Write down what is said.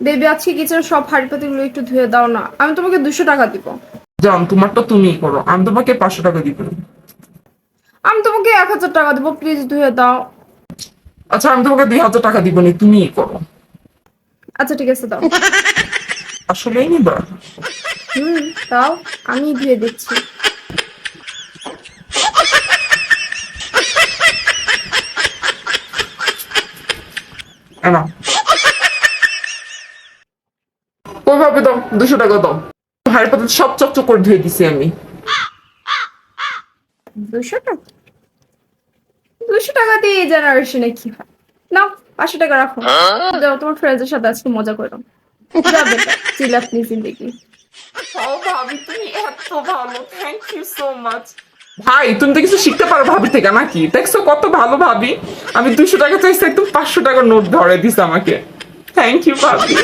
Baby আজকে kitchen সব হাঁড়ি পাতিগুলো একটু ধুয়ে দাও না, আমি তোমাকে 200 টাকা দিব। জান, তোমারটা তুমিই করো, আমি তোমাকে 500 টাকা দিব। আমি তোমাকে 1000 টাকা দিব, প্লিজ ধুয়ে দাও। আচ্ছা, আমি তোমাকে 2000 টাকা দিব নি, তুমিই করো। আচ্ছা ঠিক আছে দাও। আসলেই নিবা? হুম, দাও, আমি ধুয়ে দিচ্ছি। না, ওইভাবে দাও, 200 টাকা দাও। হাড়ি পাতিল সব চকচক করে ধুয়ে দিছি আমি। 200 টাকা? 200 টাকা দিয়ে এই জেনারেশনে কি হয়? নাও, 500 টাকা রাখো। যাও তোমার ফ্রেন্ডের সাথে আজকে মজা করো। যাবে, চিল আপনি জিন্দেগি। ও ভাবি, তুমি এত ভালো, থ্যাংক ইউ সো মাচ। ভাই, তুমি তো কিছু শিখতে পারো ভাবি থেকে নাকি? দেখছো কত ভালো ভাবি। আমি 200 টাকা চাইছি, একদম 500 টাকার নোট ধরে দিছে আমাকে। থ্যাংক ইউ ভাবি।